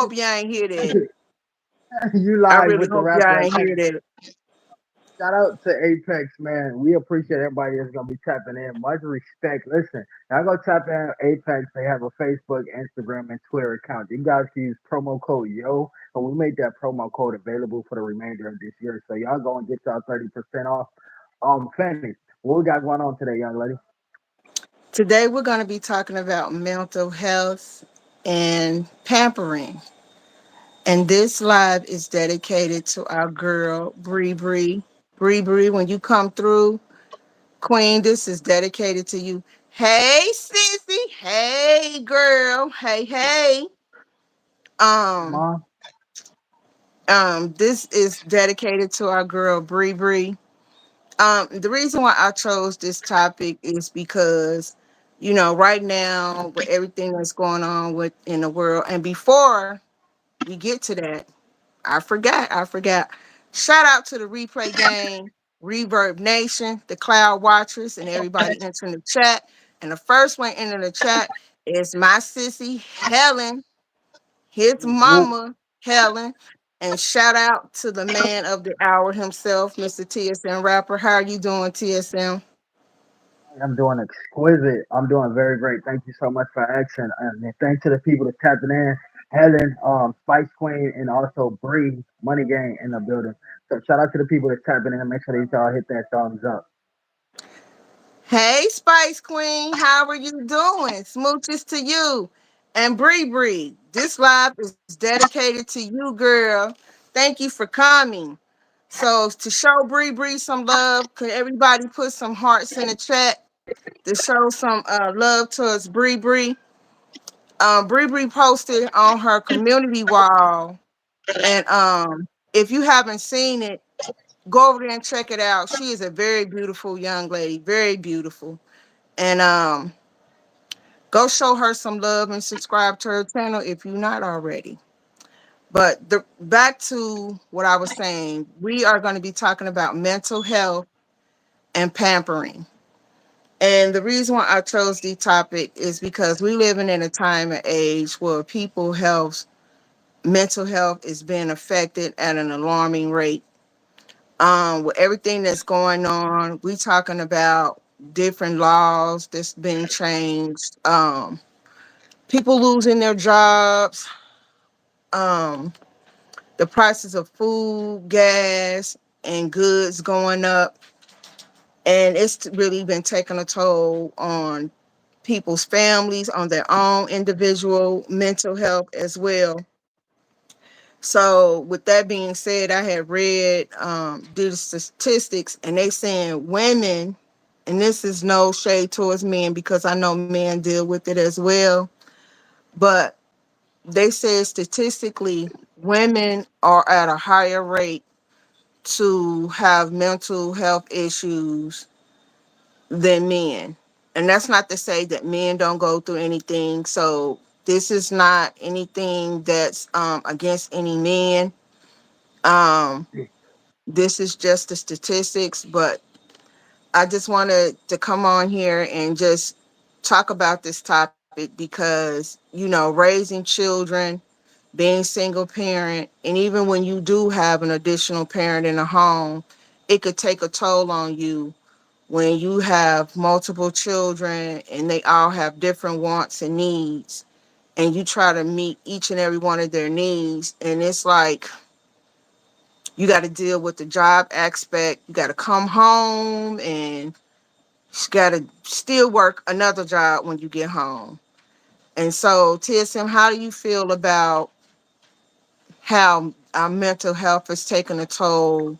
hope y'all ain't hear that. You I live really with the hope y'all rapper ain't hear Apex. that. Shout out to Apex, man. We appreciate everybody that's gonna be tapping in. Much respect. Listen, y'all go tap in Apex. They have a Facebook, Instagram, and Twitter account. You guys can use promo code YO, and we made that promo code available for the remainder of this year. So y'all go and get y'all 30% off. Fanny, what we got going on today, young lady? Today we're going to be talking about mental health and pampering. And this live is dedicated to our girl, Bree Bree. Bree Bree, when you come through, Queen, this is dedicated to you. Hey, sissy. Hey, girl. Hey, hey. Come Um, on. this is dedicated to our girl, Bree Bree. The reason why I chose this topic is because, right now with everything that's going on with in the world, and before we get to that, I forgot. Shout out to the replay game, Reverb Nation, the Cloud Watchers, and everybody entering the chat. And the first one entering the chat is my sissy Helen, his Whoop. mama Helen. And shout out to the man of the hour himself, Mr. TSM Rapper. How are you doing, TSM? I'm doing exquisite. I'm doing very great. Thank you so much for asking. And then thanks to the people that tapping in. Helen, Spice Queen, and also Bree, Money Gang in the building. So shout out to the people that tapping in. Make sure that y'all hit that thumbs up. Hey, Spice Queen, how are you doing? Smooches to you. And Bree Bree, this live is dedicated to you, girl. Thank you for coming. So, to show Bree Bree some love, could everybody put some hearts in the chat to show some love towards Bree Bree? Bree Bree posted on her community wall. And if you haven't seen it, go over there and check it out. She is a very beautiful young lady, very beautiful. And go show her some love and subscribe to her channel if you're not already. But back to what I was saying, we are going to be talking about mental health and pampering. And the reason why I chose the topic is because we living in a time and age where people health, mental health is being affected at an alarming rate. With everything that's going on, we talking about different laws that's been changed. People losing their jobs, um, the prices of food, gas, and goods going up, and it's really been taking a toll on people's families, on their own individual mental health as well. So, with that being said, I had read did statistics, and they saying women, and this is no shade towards men because I know men deal with it as well, but they said statistically women are at a higher rate to have mental health issues than men. And that's not to say that men don't go through anything. So this is not anything that's against any men. Um, this is just the statistics, but I just wanted to come on here and just talk about this topic because, raising children, being single parent, and even when you do have an additional parent in a home, it could take a toll on you when you have multiple children and they all have different wants and needs, and you try to meet each and every one of their needs. And it's like you got to deal with the job aspect. You got to come home and you got to still work another job when you get home. And so, TSM, how do you feel about how our mental health has taken a toll,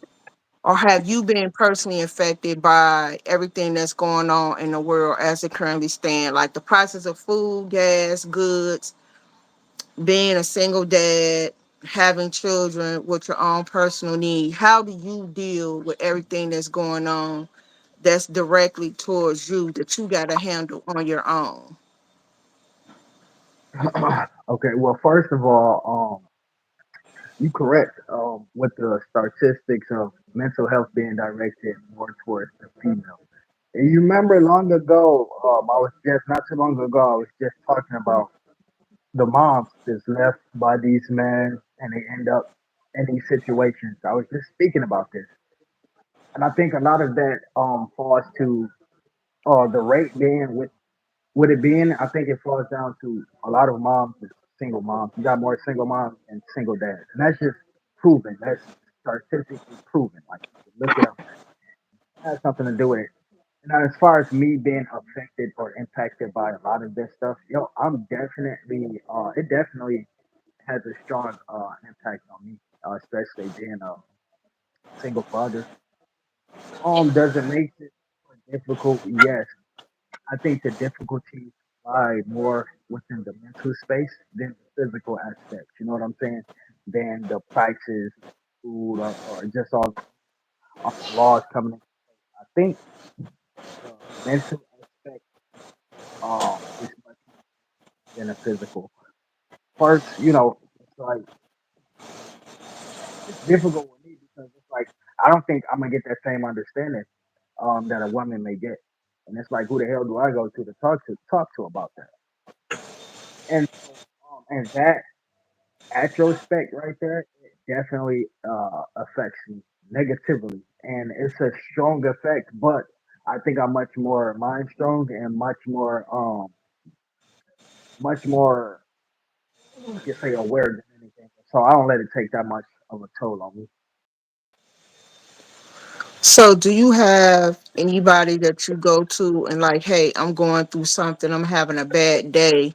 or have you been personally affected by everything that's going on in the world as it currently stands, like the prices of food, gas, goods, being a single dad, having children with your own personal need? How do you deal with everything that's going on that's directly towards you that you got to handle on your own? Okay, well, first of all, you correct with the statistics of mental health being directed more towards the female. And you remember long ago, I was just not too long ago, I was just talking about the moms is left by these men and they end up in these situations. I was just speaking about this, and I think a lot of that falls to the rate being with it being. I think it falls down to a lot of moms is single moms. You got more single moms and single dads, and that's just proven. That's statistically proven. Like you can look it up. It has something to do with it. And as far as me being affected or impacted by a lot of this stuff, I'm definitely it definitely has a strong impact on me, especially being a single father. Does it make it more difficult? Yes. I think the difficulties lie more within the mental space than the physical aspects. You know what I'm saying? Than the prices, food, or just all the laws coming in. I think the mental aspect is much more than a physical. First, it's like it's difficult with me because it's like I don't think I'm gonna get that same understanding that a woman may get. And it's like, who the hell do I go to talk to about that? And so, and that retrospect right there, it definitely affects me negatively, and it's a strong effect. But I think I'm much more mind strong and much more, you can say, aware than anything. So I don't let it take that much of a toll on me. So, do you have anybody that you go to and like, hey, I'm going through something, I'm having a bad day,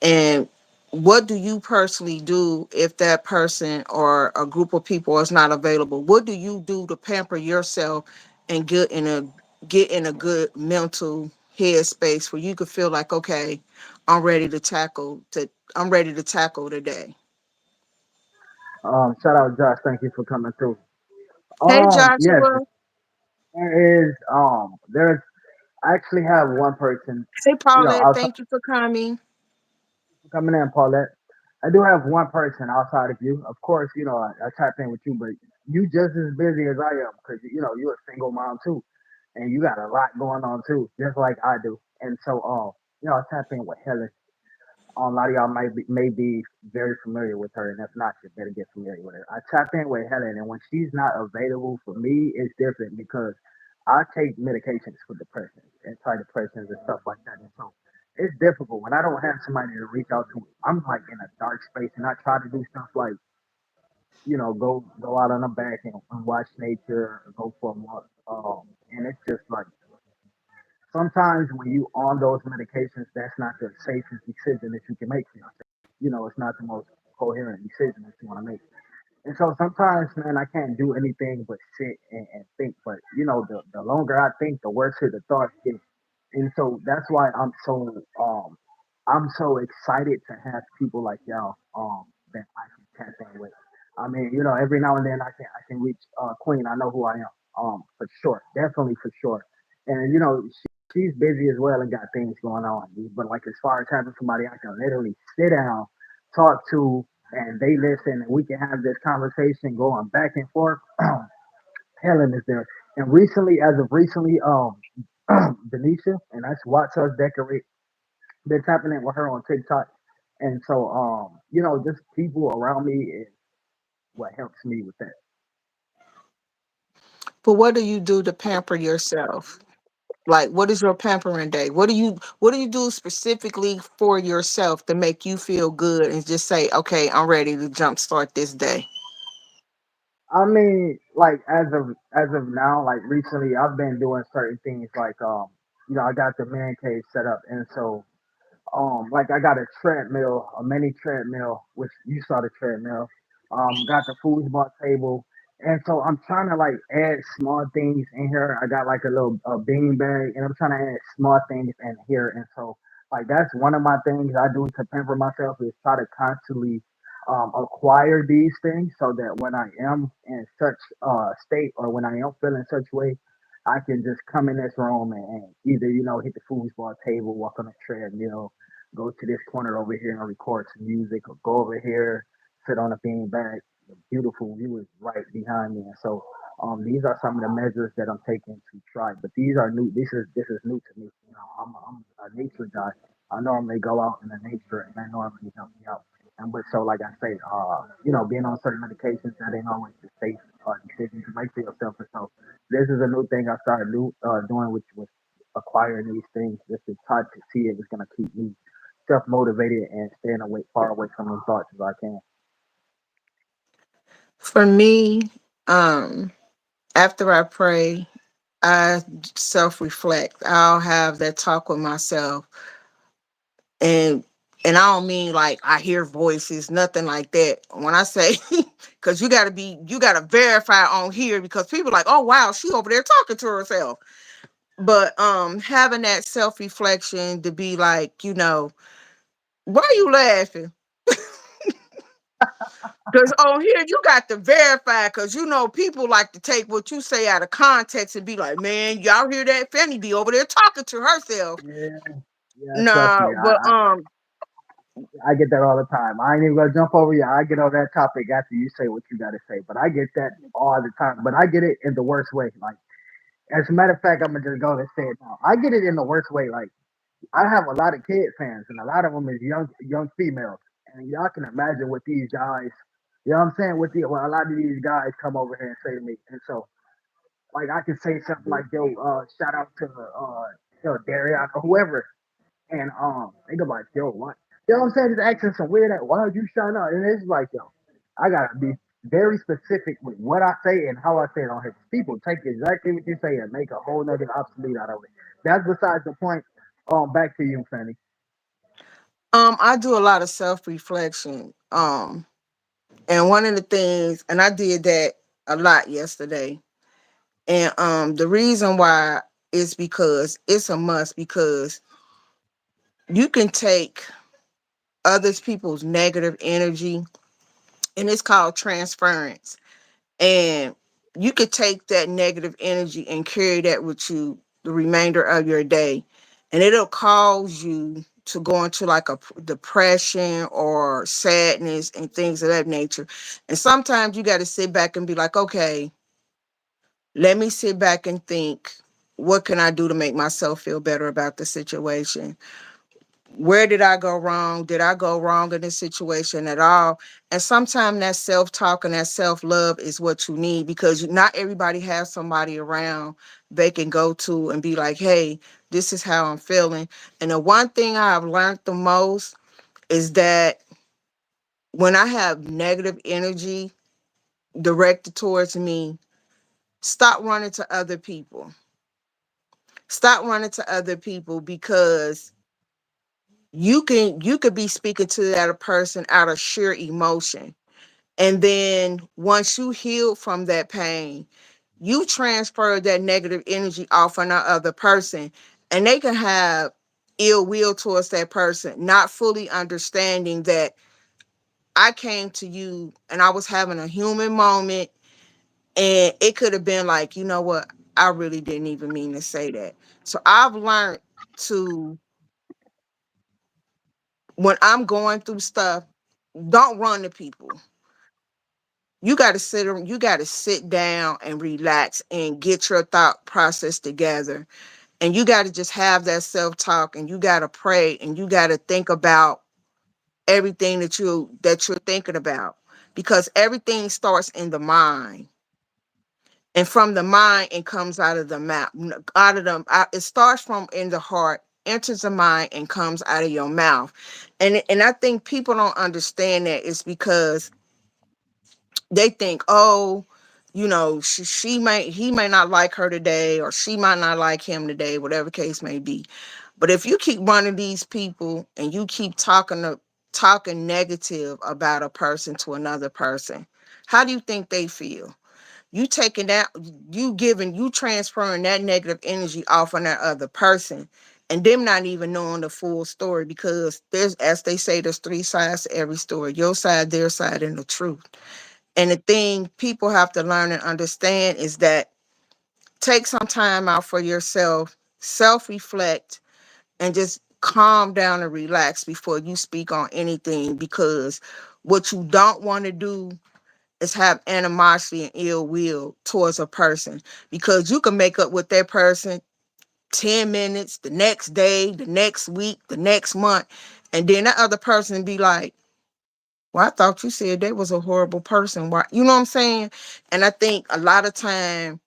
and what do you personally do if that person or a group of people is not available? What do you do to pamper yourself and get in a good mental headspace where you could feel like, okay, I'm ready to tackle to I'm ready to tackle today. Shout out Josh, thank you for coming through. Hey Yes, Joshua. there's I actually have one person, Hey Paulette, outside thank you for coming. coming in, Paulette. I do have one person outside of you. Of course, I tap in with you, but you just as busy as I am because you're a single mom too, and you got a lot going on too, just like I do. And so, I tap in with Helen. A lot of y'all may be very familiar with her, and if not, you better get familiar with her. I tap in with Helen, and when she's not available for me, it's different because I take medications for depression, antidepressants, and stuff like that. And so it's difficult when I don't have somebody to reach out to. I'm like in a dark space, and I try to do stuff like go out on the back and watch nature, or go for a walk. And it's just like sometimes when you on those medications, that's not the safest decision that you can make for yourself. It's not the most coherent decision that you want to make. And so sometimes, man, I can't do anything but sit and think. But the longer I think, the worse the thoughts get. And so that's why I'm so excited to have people like y'all that I can tap in with. I mean, every now and then I can reach Queen. I know who I am. For sure, definitely for sure. And she's busy as well and got things going on. But like as far as having somebody I can literally sit down, talk to, and they listen, and we can have this conversation going back and forth. Helen is there, and as of recently, Denisha, and that's Watch Us Decorate. Been tapping in with her on TikTok, and so just people around me is what helps me with that. But what do you do to pamper yourself? Like, what is your pampering day? What do you do specifically for yourself to make you feel good and just say, okay, I'm ready to jumpstart this day? I mean, like as of now, like recently, I've been doing certain things like I got the man cave set up, and so like I got a treadmill, a mini treadmill, which you saw the treadmill. Got the foosball table, and so I'm trying to like add small things in here. I got like a little bean bag, and I'm trying to add small things in here. And so like that's one of my things I do to pamper myself is try to constantly acquire these things so that when I am in such state or when I am feeling such way, I can just come in this room and either hit the foosball table, walk on the treadmill, go to this corner over here and record some music, or go over here, sit on a bean bag. The beautiful view is right behind me, and so these are some of the measures that I'm taking to try. But these are new. This is new to me. I'm a nature guy. I normally go out in the nature and that normally helps me out. And but so like I say, being on certain medications that ain't always the safe decision to make for yourself. And so this is a new thing I started doing, which was acquiring these things just to try to see if it's gonna keep me self motivated and staying away far away from those thoughts as I can. For me, um, after I pray, I self reflect. I'll have that talk with myself, and I don't mean like I hear voices, nothing like that. When I say, because you gotta verify on here because people like, oh wow, she over there talking to herself. But having that self reflection to be like, why are you laughing? Because on here you got to verify, because people like to take what you say out of context and be like, man, y'all hear that? Fanny be over there talking to herself. Yeah, yeah, trust me. Nah, but I get that all the time. I ain't even gonna jump over you. I get on that topic after you say what you gotta say. But I get that all the time. But I get it in the worst way. Like as a matter of fact, I'm gonna just go and say it now. I get it in the worst way. Like I have a lot of kid fans, and a lot of them is young females. And y'all can imagine what these guys, you know what I'm saying? What a lot of these guys come over here and say to me. And so like I can say something like, yo, shout out to Darion or whoever. And they go like, yo, what? You know what I'm saying? Just asking some weird, why are you shouting out? And it's like, yo, I gotta be very specific with what I say and how I say it on here. People take exactly what you say and make a whole nother obsolete out of it. That's besides the point. Back to you, Fanny. I do a lot of self reflection. And one of the things, and I did that a lot yesterday. And the reason why is because it's a must, because you can take others people's negative energy, and it's called transference. And you could take that negative energy and carry that with you the remainder of your day, and it'll cause you to go into like a depression or sadness and things of that nature. And sometimes you got to sit back and be like, okay, let me sit back and think, what can I do to make myself feel better about the situation? Where did I go wrong? Did I go wrong in this situation at all? And sometimes that self-talk and that self-love is what you need, because not everybody has somebody around they can go to and be like, hey, this is how I'm feeling. And the one thing I've learned the most is that when I have negative energy directed towards me, stop running to other people. Stop running to other people, because you could be speaking to that person out of sheer emotion, and then once you heal from that pain, you transfer that negative energy off on that other person, and they can have ill will towards that person, not fully understanding that I came to you and I was having a human moment, and it could have been like, you know what, I really didn't even mean to say that. So I've learned to, when I'm going through stuff, don't run to people. You got to sit down and relax and get your thought process together. And you got to just have that self-talk, and you got to pray, and you got to think about everything that you're thinking about, because everything starts in the mind. And from the mind, it comes out of the mouth. It starts from in the heart, enters the mind, and comes out of your mouth. And I think people don't understand that. It's because they think, oh, he may not like her today, or she might not like him today, whatever case may be. But if you keep running these people and you keep talking negative about a person to another person, how do you think they feel? You taking that, you transferring that negative energy off on that other person, and them not even knowing the full story, because there's, as they say, there's three sides to every story: your side, their side, and the truth. And the thing people have to learn and understand is that, take some time out for yourself, self reflect, and just calm down and relax before you speak on anything, because what you don't want to do is have animosity and ill will towards a person, because you can make up with that person 10 minutes, the next day, the next week, the next month. And then that other person be like, well, I thought you said that was a horrible person. Why? You know what I'm saying? And I think a lot of time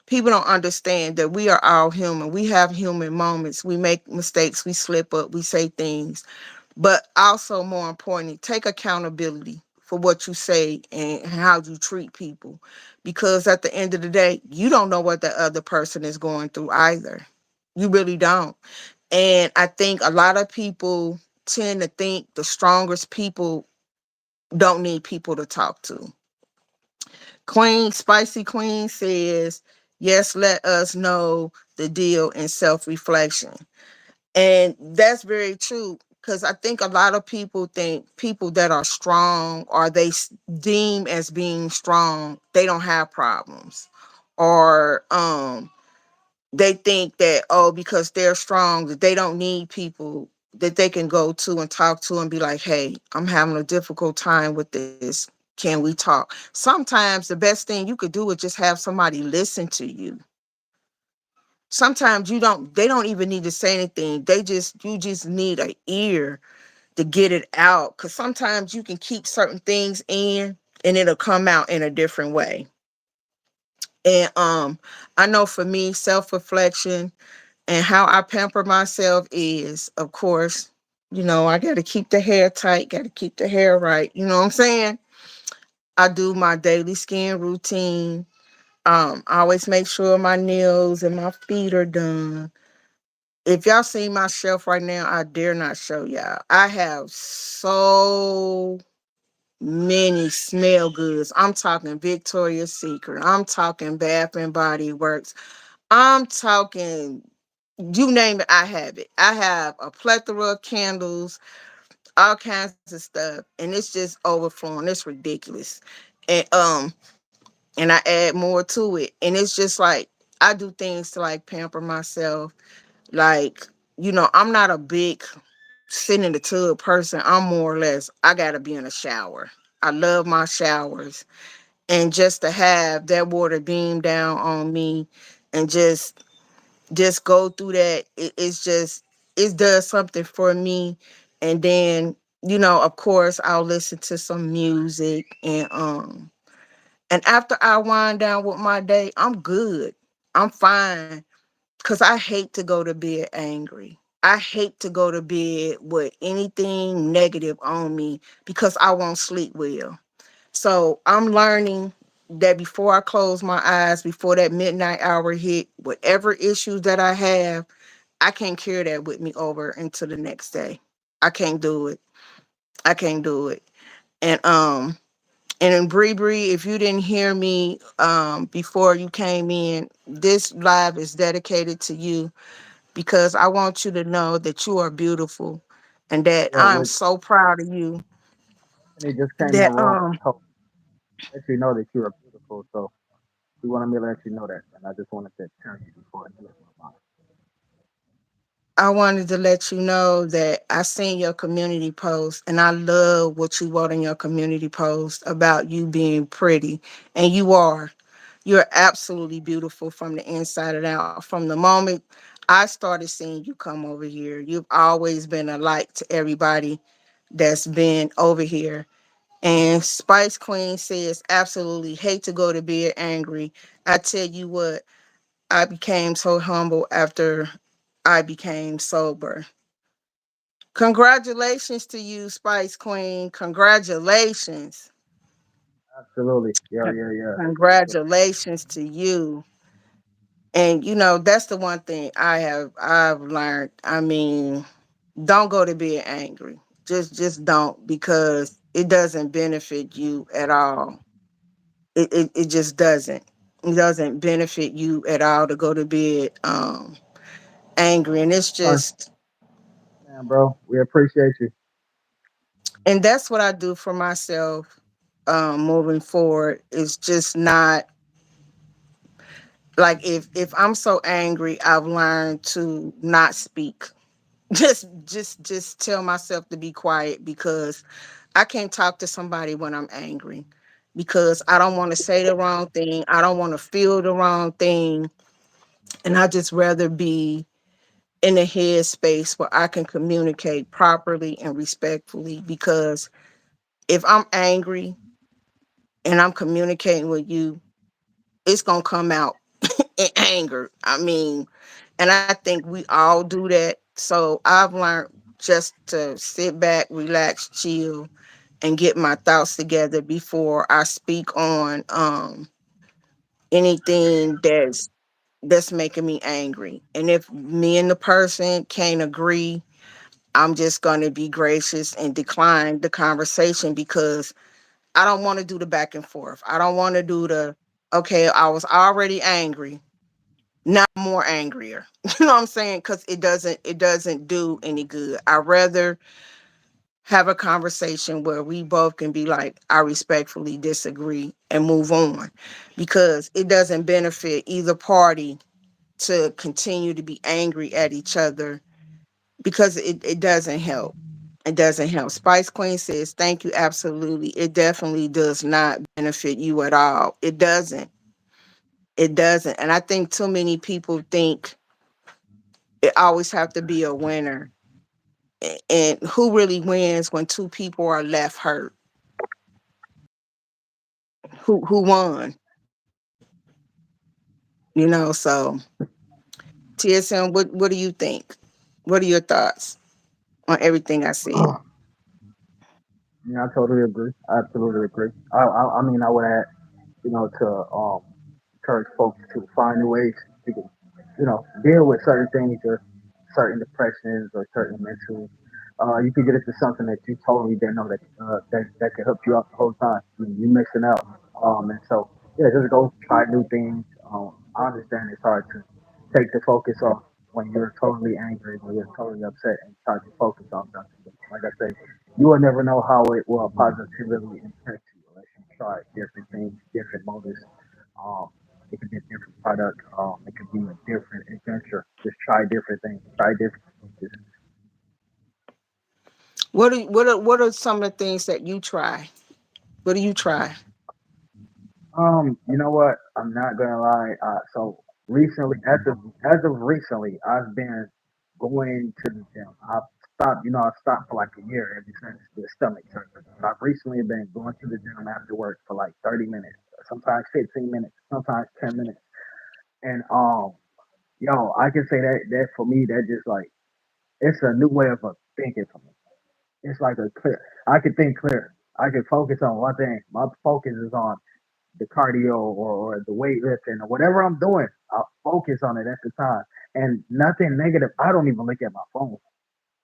people don't understand that we are all human. We have human moments. We make mistakes. We slip up. We say things. But also, more importantly, take accountability for what you say and how you treat people. Because at the end of the day, you don't know what the other person is going through either. You really don't. And I think a lot of people tend to think the strongest people don't need people to talk to. Queen, Spicy Queen says, yes, let us know the deal in self reflection. And that's very true because I think a lot of people think people that are strong or deem as being strong, they don't have problems. Or they think that, oh, because they're strong, that they don't need people that they can go to and talk to and be like, hey, I'm having a difficult time with this. Can we talk? Sometimes the best thing you could do is just have somebody listen to you. Sometimes they don't even need to say anything. You just need an ear to get it out. Cause sometimes you can keep certain things in and it'll come out in a different way. And I know for me, self-reflection and how I pamper myself is, of course, I got to keep the hair tight, got to keep the hair right. You know what I'm saying? I do my daily skin routine. I always make sure my nails and my feet are done. If y'all see my shelf right now, I dare not show y'all. I have so many smell goods. I'm talking Victoria's Secret. I'm talking Bath and Body Works. I'm talking, you name it, I have it. I have a plethora of candles, all kinds of stuff, and it's just overflowing. It's ridiculous. And I add more to it. And it's just like I do things to like pamper myself. Like, I'm not a big sit in the tub person. I'm more or less, I gotta be in a shower. I love my showers. And just to have that water beam down on me and just go through that, it does something for me. And then, of course, I'll listen to some music and after I wind down with my day, I'm good. I'm fine. Cause I hate to go to bed angry. I hate to go to bed with anything negative on me because I won't sleep well. So I'm learning that before I close my eyes, before that midnight hour hit, whatever issues that I have, I can't carry that with me over into the next day. I can't do it. I can't do it. And in Bree Bree, if you didn't hear me before you came in, this live is dedicated to you because I want you to know that you are beautiful and that Well, I'm so proud of you. Tiffany just came in the That room and told let you know that you are beautiful. So we wanted me to let you know that, and I just wanted to tell you before you left my mind. I wanted to let you know that I seen your community post and I love what you wrote in your community post about you being pretty. And you are. You're absolutely beautiful from the inside and out. From the moment I started seeing you come over here, you've always been a light to everybody that's been over here. And Spice Queen says, absolutely hate to go to bed angry. I tell you what, I became so humble after I became sober. Congratulations to you, Spice Queen. Congratulations. Absolutely. Yeah, yeah, yeah. Congratulations to you. And that's the one thing I've learned. I mean, don't go to bed angry. Just don't, because it doesn't benefit you at all. It just doesn't. It doesn't benefit you at all to go to bed angry. And it's Okay, just, man, bro. We appreciate you. and that's what I do for myself moving forward. It's just not like, if I'm so angry, I've learned to not speak. Just tell myself to be quiet because I can't talk to somebody when I'm angry, because I don't want to say the wrong thing. I don't want to feel the wrong thing. And I just rather be in a headspace where I can communicate properly and respectfully. Because if I'm angry and I'm communicating with you, it's gonna come out in anger. I mean, and I think we all do that. So I've learned just to sit back, relax, chill, and get my thoughts together before I speak on anything that's making me angry. And if me and the person can't agree, I'm just going to be gracious and decline the conversation, because I don't want to do the back and forth. I don't want to do the, okay, I was already angry, now I'm more angrier. You know what I'm saying? Because it doesn't do any good. I rather have a conversation where we both can be like, I respectfully disagree, and move on, because it doesn't benefit either party to continue to be angry at each other, because it doesn't help. It doesn't help. Spice Queen says, thank you. Absolutely. It definitely does not benefit you at all. It doesn't. It doesn't. And I think too many people think it always have to be a winner. And who really wins when two people are left hurt? Who won? So TSM, what do you think? What are your thoughts on everything I said? Yeah, I totally agree. I absolutely agree. I mean, I would add, to encourage folks to find ways to, deal with certain things or certain depressions or certain mental. You could get into something that you totally didn't know that could help you out the whole time. You missing out. And so yeah, just go try new things. I understand it's hard to take the focus off when you're totally angry, when you're totally upset, and try to focus on something. But like I say, you will never know how it will positively impact you unless you try different things, different motives. Um, it could be a different product. It could be a different adventure. Just try different things. Try different approaches. What are some of the things that you try? What do you try? You know what? I'm not gonna lie. So recently, as of recently, I've been going to the gym. I've stopped. I've stopped for like a year ever since the stomach surgery. But I've recently been going to the gym after work for like 30 minutes, sometimes 15 minutes, sometimes 10 minutes. And I can say that for me, that just like it's a new way of thinking for me. It's like a clear. I can think clear. I can focus on one thing. My focus is on the cardio or the weightlifting or whatever I'm doing. I'll focus on it at the time. And nothing negative. I don't even look at my phone.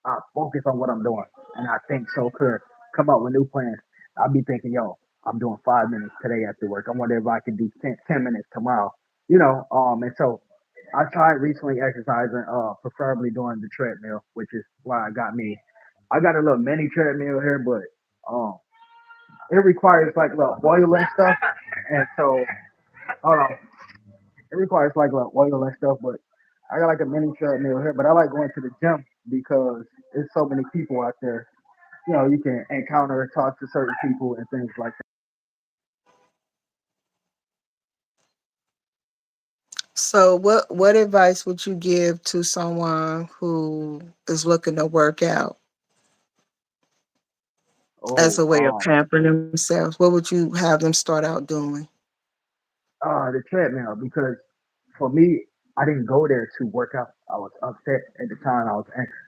I focus on what I'm doing. And I think so clear. Come up with new plans. I'll be thinking, yo, I'm doing 5 minutes today after work. I wonder if I can do 10 minutes tomorrow. And so I tried recently exercising, preferably doing the treadmill, which is why I got me. I got a little mini treadmill here, but um, it requires like a little oil and stuff. And so, hold on, it requires like a little oil and stuff. But I got like a mini treadmill here. But I like going to the gym because there's so many people out there. You can encounter and talk to certain people and things like that. So what advice would you give to someone who is looking to work out as Oh, a way of pampering themselves? What would you have them start out doing? the treadmill because for me, I didn't go there to work out. I was upset at the time. I was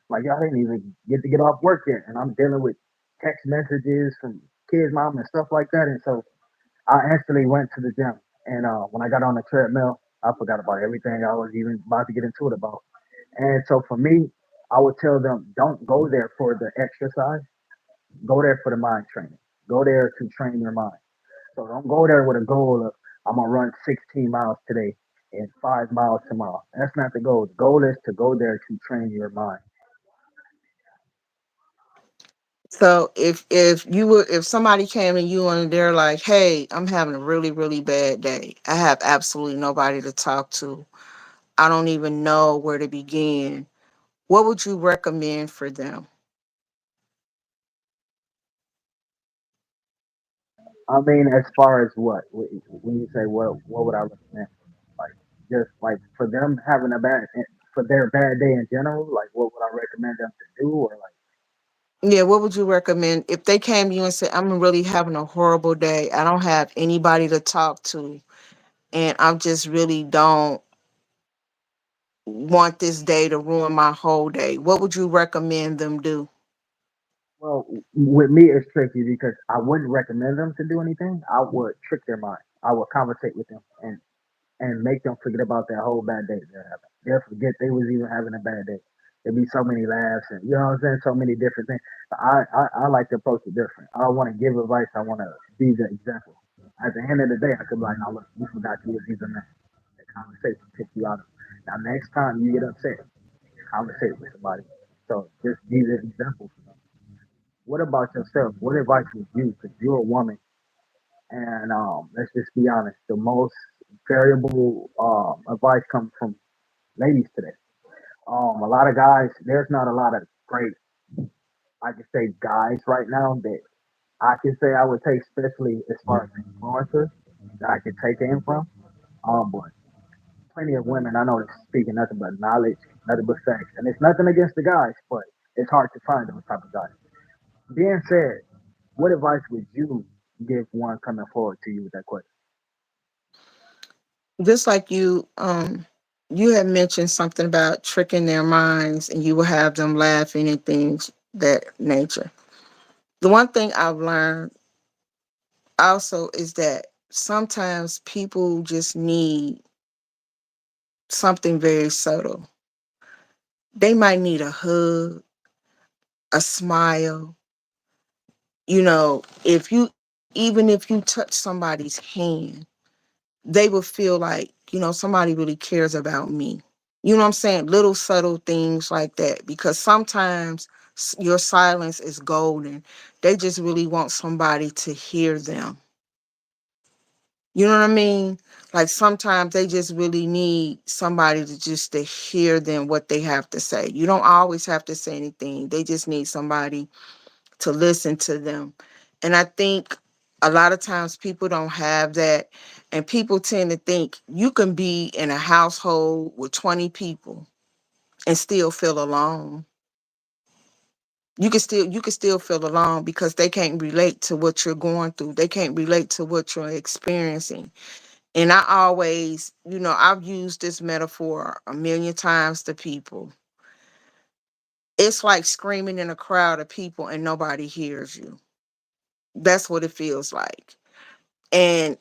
like, y'all didn't even get to get off work yet, and I'm dealing with text messages from kids, mom, and stuff like that. And so I instantly went to the gym, and when I got on the treadmill, I forgot about everything I was even about to get into it about. And so for me, I would tell them, don't go there for the exercise. Go there for the mind training. Go there to train your mind. So don't go there with a goal of I'm gonna run 16 miles today and 5 miles tomorrow. That's not the goal. The goal is to go there to train your mind. So if somebody came to you and they're like, "Hey, I'm having a really really bad day. I have absolutely nobody to talk to. I don't even know where to begin." What would you recommend for them? I mean, as far as what when you say what would I recommend? Like just like for them having a bad for their bad day in general? Like, what would I recommend them to do? Or like, Yeah, what would you recommend if they came to you and said, "I'm really having a horrible day. I don't have anybody to talk to, and I'm just really don't want this day to ruin my whole day." What would you recommend them do? well, with me it's tricky because I wouldn't recommend them to do anything. I would trick their mind. I would conversate with them and make them forget about that whole bad day they're having. They'll forget they was even having a bad day. There'd be so many laughs and you know what I'm saying, so many different things. I like to approach it different. I don't want to give advice. I want to be the example. At the end of the day, I could be like, "Now look, you forgot you was even there." The conversation took you out of it. Now next time you get upset, conversate with somebody. So just be the example for them. What about yourself? What advice would you? Because you're a woman, and let's just be honest. The most variable advice comes from ladies today. A lot of guys. There's not a lot of great, I can say, guys right now that I can say I would take, especially as far as influencers that I could take in from. But plenty of women I know that's speaking nothing but knowledge, nothing but facts, and it's nothing against the guys, but it's hard to find those type of guys. Being said, what advice would you give one coming forward to you with that question? Just like you had mentioned something about tricking their minds and you will have them laughing and things that nature. The one thing I've learned also is that sometimes people just need something very subtle. They might need a hug, a smile. If you even if you touch somebody's hand, they will feel like, somebody really cares about me. You know what I'm saying? Little subtle things like that. Because sometimes your silence is golden. They just really want somebody to hear them. You know what I mean? Like sometimes they just really need somebody to hear them what they have to say. You don't always have to say anything. They just need somebody to listen to them. And I think a lot of times people don't have that, and people tend to think you can be in a household with 20 people and still feel alone. You can still feel alone because they can't relate to what you're going through. They can't relate to what you're experiencing. And I always, I've used this metaphor a million times to people. It's like screaming in a crowd of people and nobody hears you. That's what it feels like. And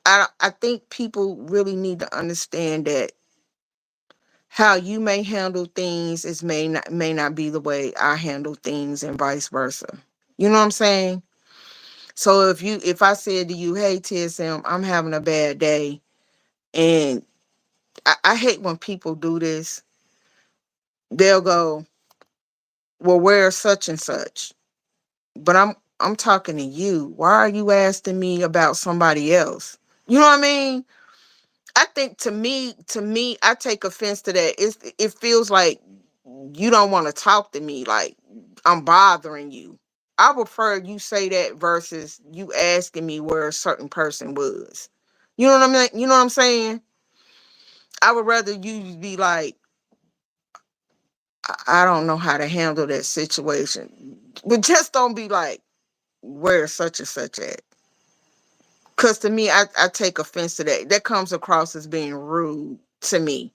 I think people really need to understand that how you may handle things is may not be the way I handle things and vice versa. You know what I'm saying? So if I said to you, "Hey TSM, I'm having a bad day," and I hate when people do this, they'll go, "Well, where's such and such?" But I'm talking to you. Why are you asking me about somebody else? You know what I mean? I think to me, I take offense to that. It feels like you don't want to talk to me, like I'm bothering you. I would prefer you say that versus you asking me where a certain person was. You know what I mean? You know what I'm saying? I would rather you be like, I don't know how to handle that situation. But just don't be like, where such and such at. Cause to me, I take offense to that. That comes across as being rude to me.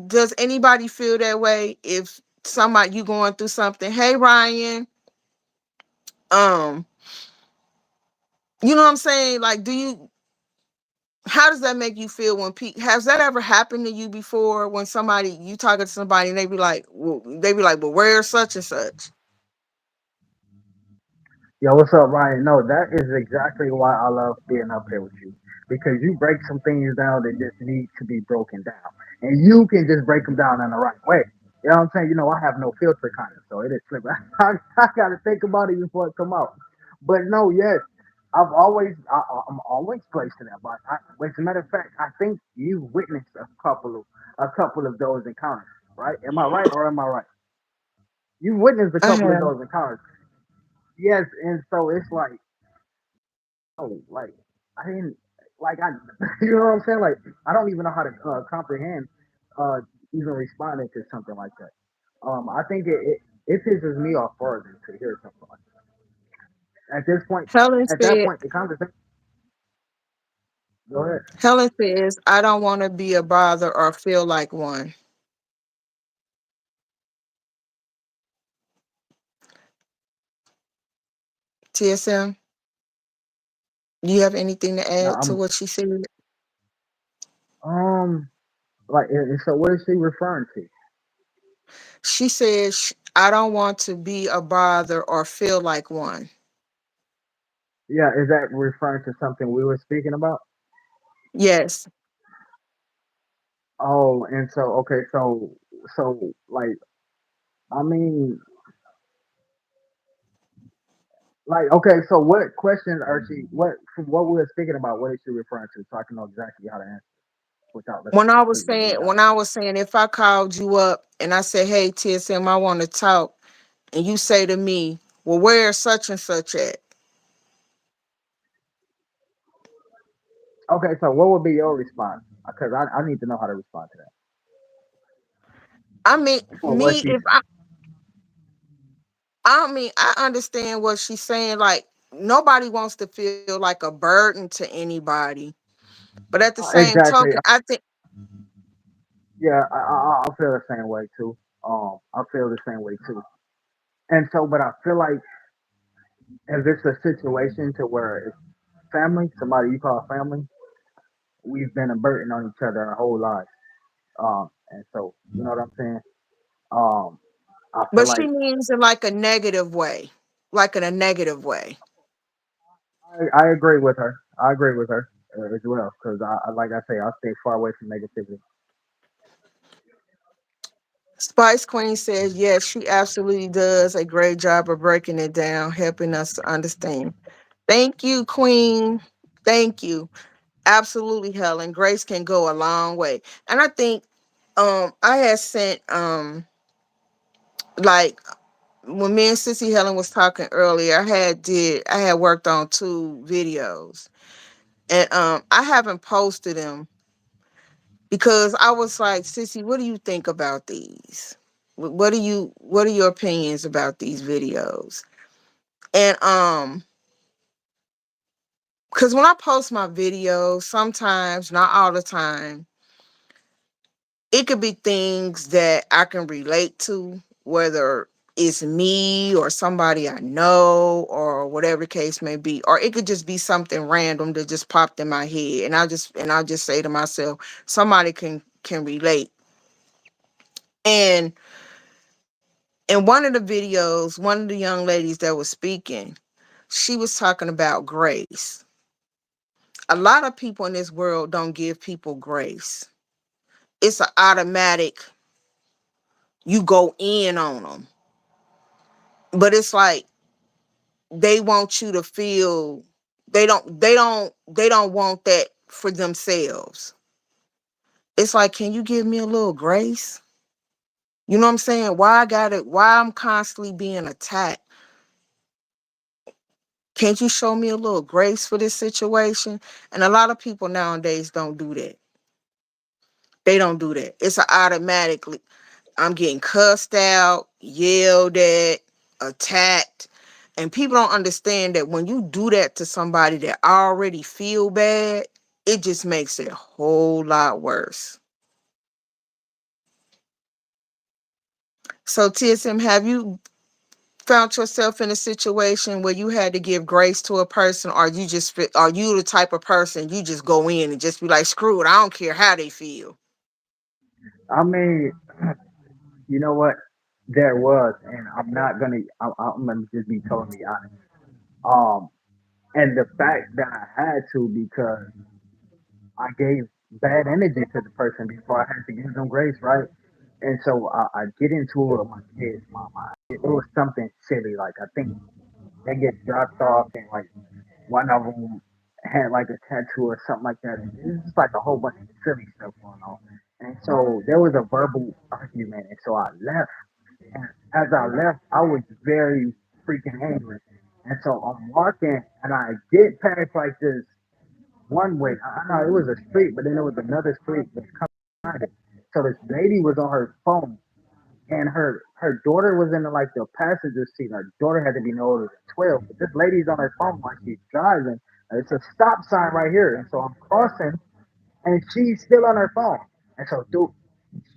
Does anybody feel that way if somebody you going through something? Hey Ryan, um, you know what I'm saying? Like, how does that make you feel when people has that ever happened to you before when somebody you talking to somebody and well, where's such and such? Yo, what's up, Ryan? No, that is exactly why I love being up here with you because you break some things down that just need to be broken down, and you can just break them down in the right way. You know what I'm saying? You know, I have no filter kind of, so it is flip. I got to think about it before it come out. But no, yes, I'm always placed in that box. As a matter of fact, I think you witnessed a couple of those encounters, right? Am I right or am I right? You witnessed a I couple of have. those encounters. Yes, and so it's like, oh, like I didn't. like I, you know what I'm saying? Like I don't even know how to comprehend uh, even responding to something like that. I think it pisses me off further to hear something like that. At this point, Helen at that said, point, the conversation. Go ahead. Helen says, I don't want to be a bother or feel like one. TSM, do you have anything to No, add to what she said? um, like, and so what is she referring to? She says, I don't want to be a bother or feel like one. Yeah, is that referring to something we were speaking about? Yes. Oh, and so okay, so like I mean, like okay, so what question are she? What from what we were speaking about? What is she referring to? So I can know exactly how to answer without letting When it I was completely be saying, done. when I was saying, if I called you up and I said, hey, TSM, I want to talk, and you say to me, well, where's such and such at? Okay, so what would be your response? Because I need to know how to respond to that. I mean, For what me, she's if I understand what she's saying. Like, nobody wants to feel like a burden to anybody. But at the same exactly. token, I think, Yeah, I feel the same way too. I feel the same way too. And so, but I feel like if it's a situation to where it's family, somebody you call family, we've been a burden on each other our whole lives. And so, you know what I'm saying? Um, I feel but she like means in like a negative way, like in a negative way. I agree with her. I agree with her as well because like I say, I stay far away from negativity. Spice Queen says, yes, she absolutely does a great job of breaking it down, helping us to understand. Thank you, Queen. Thank you. Absolutely, Helen. Grace can go a long way. And I think I had sent like when me and Sissy Helen was talking earlier, I had worked on 2 videos. And I haven't posted them because I was like, Sissy, what do you think about these? What are your opinions about these videos? And because when I post my videos, sometimes, not all the time, it could be things that I can relate to, whether it's me or somebody I know or whatever the case may be. Or it could just be something random that just popped in my head. And I'll just say to myself, somebody can relate. And in one of the videos, one of the young ladies that was speaking, she was talking about grace. A lot of people in this world don't give people grace. It's an automatic, you go in on them. But it's like they want you to feel they don't want that for themselves. It's like, can you give me a little grace? You know what I'm saying? Why I'm constantly being attacked? Can't you show me a little grace for this situation? And a lot of people nowadays don't do that. They don't do that. It's an automatically, I'm getting cussed out, yelled at, attacked. And people don't understand that when you do that to somebody that already feel bad, it just makes it a whole lot worse. So TSM, have you found yourself in a situation where you had to give grace to a person, or are you the type of person you just go in and just be like, screw it, I don't care how they feel? I mean, you know what? There was, and I'm gonna just be totally honest. Um, and the fact that I had to because I gave bad energy to the person before I had to give them grace, right? And so I get into it with my kids. It was something silly, like I think they get dropped off, and like one of them had like a tattoo or something like that. And it was just like a whole bunch of silly stuff going on. And so there was a verbal argument, and so I left. And as I left, I was very freaking angry. And so I'm walking, and I get past like this. one way. I know it was a street, but then there was another street that's coming behind it. So this lady was on her phone, and her daughter was in the, like the passenger seat. Her daughter had to be no older than 12, but this lady's on her phone while she's driving. And it's a stop sign right here, and so I'm crossing, and she's still on her phone. And so, dude,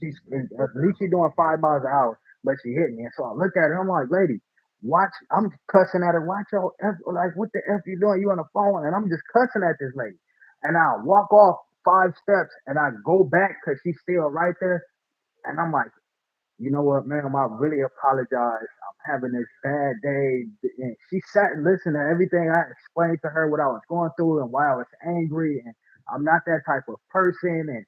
she's at least she's doing 5 miles an hour, but she hit me. And so I look at her, I'm like, lady, watch. I'm cussing at her. Watch your F. Like, what the F you doing? You on the phone? And I'm just cussing at this lady. And I walk off 5 steps, and I go back because she's still right there. And I'm like, you know what, ma'am, I really apologize. I'm having this bad day. And she sat and listened to everything I explained to her what I was going through and why I was angry. And I'm not that type of person. And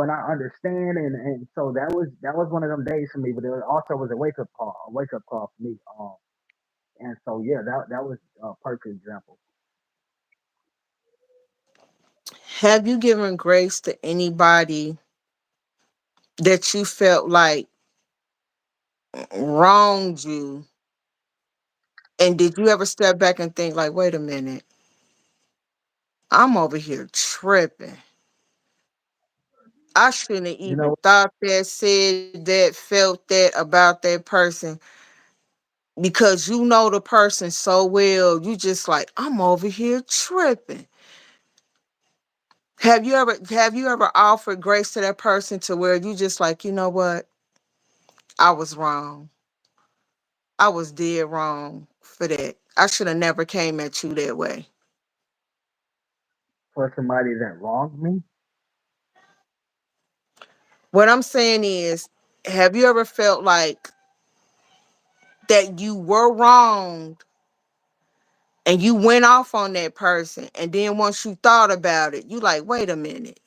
and I understand. And so that was one of them days for me. But it also was a wake up call for me. And so yeah, that was a perfect example. Have you given grace to anybody that you felt like wronged you? And did you ever step back and think like, wait a minute, I'm over here tripping. I shouldn't have You even know, thought that, said that, felt that about that person because you know the person so well. You just like, I'm over here tripping. Have you ever offered grace to that person to where you just like, you know what? I was wrong. I was dead wrong for that. I should have never came at you that way. for somebody that wronged me, What I'm saying is, have you ever felt like that you were wronged and you went off on that person, and then once you thought about it, you like, wait a minute.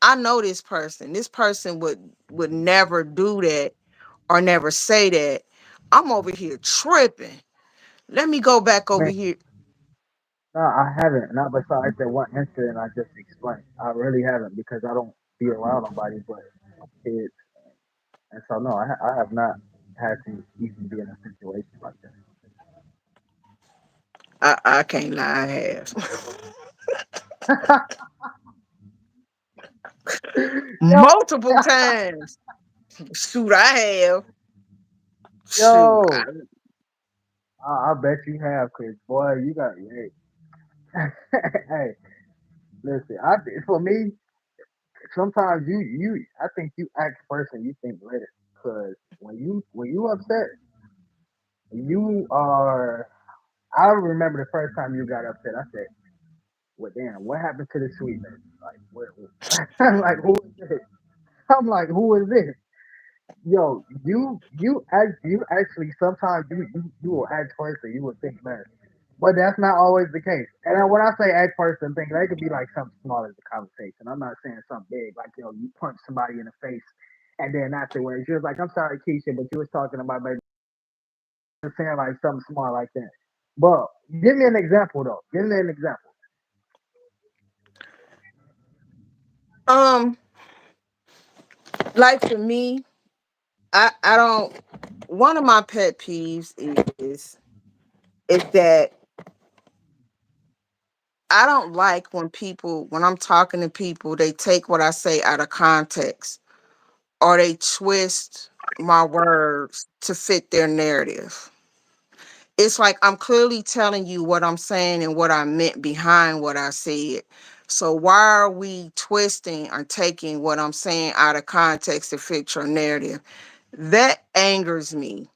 I know this person. This person would never do that or never say that. I'm over here tripping. Let me go back over man. here. No, I haven't. Not besides that one incident I just explained. I really haven't because I don't be around nobody but kids. And so, no, I have not had to even be in a situation like I can't lie, I have. that. yo, Multiple times. Shoot, I have. Shoot. yo, I bet you have, Chris. Boy, you got, hey, hey, listen, for me, sometimes I think you act first and you think later. Cause when you upset, you are. I remember the first time you got upset. I said, "Well, damn, what happened to the sweetness? Like, I'm like, who is this? I'm like, who is this? Yo, you actually sometimes you will act first and you will think later, but that's not always the case. And then when I say act first and think, that could be like something small as a conversation. I'm not saying something big, like you punch somebody in the face, and then afterwards you're like, I'm sorry, Keisha, but you was talking about maybe saying like something small like that. But give me an example though. Give me an example. Um, like for me, I don't. One of my pet peeves is that I don't like when people, when I'm talking to people, they take what I say out of context or they twist my words to fit their narrative. It's like I'm clearly telling you what I'm saying and what I meant behind what I said. So why are we twisting or taking what I'm saying out of context to fit your narrative? That angers me.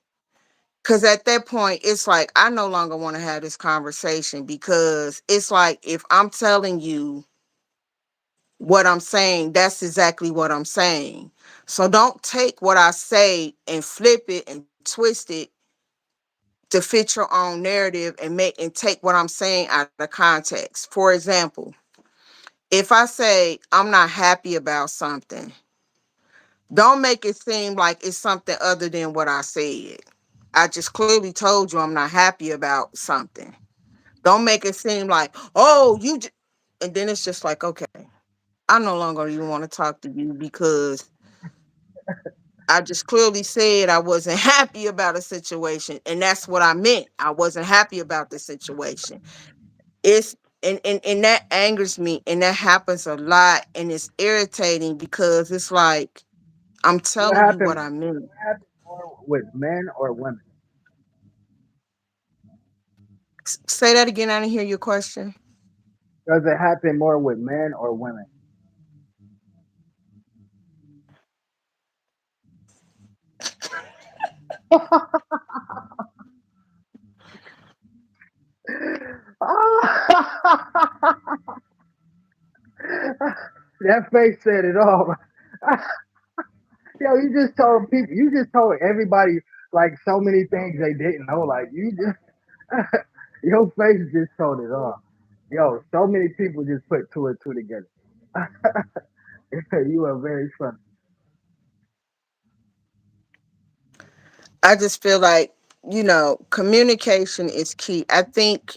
Cause at that point, it's like I no longer want to have this conversation because it's like if I'm telling you what I'm saying, that's exactly what I'm saying. So don't take what I say and flip it and twist it to fit your own narrative and take what I'm saying out of context. For example, if I say I'm not happy about something, don't make it seem like it's something other than what I said. I just clearly told you I'm not happy about something. Don't make it seem like, oh, and then it's just like, okay, I no longer even want to talk to you because I just clearly said I wasn't happy about a situation. And that's what I meant. I wasn't happy about the situation. And that angers me, and that happens a lot, and it's irritating because it's like I'm What telling you what happened? I mean. What happened more with men or women? Say that again. I didn't hear your question. Does it happen more with men or women? That face said it all. Yo, you just told people, you just told everybody like so many things they didn't know. Like you just, your face just told it all. Yo, so many people just put two and two together. You are very funny. I just feel like, communication is key. I think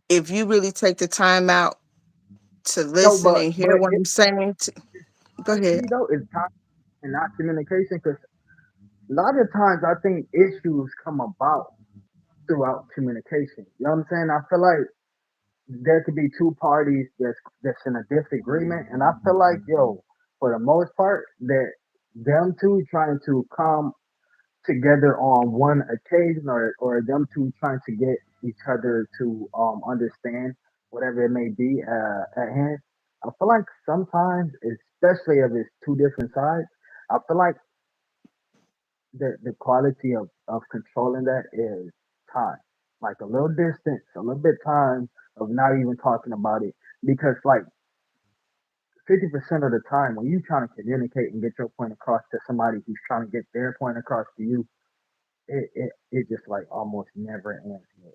if you really take the time out to No, listen but and but hear what it's I'm saying, go ahead. honesty though. It's time and not communication. Because a lot of times I think issues come about throughout communication. You know what I'm saying? I feel like there could be two parties that's in a disagreement, and I feel like yo, for the most part, that them two trying to come together on one occasion, or them two trying to get each other to understand whatever it may be at hand. I feel like sometimes, especially if it's two different sides, I feel like the quality of controlling that is time. Like a little distance, a little bit time of not even talking about it. Because like 50% of the time when you trying to communicate and get your point across to somebody who's trying to get their point across to you, it just like almost never ends good.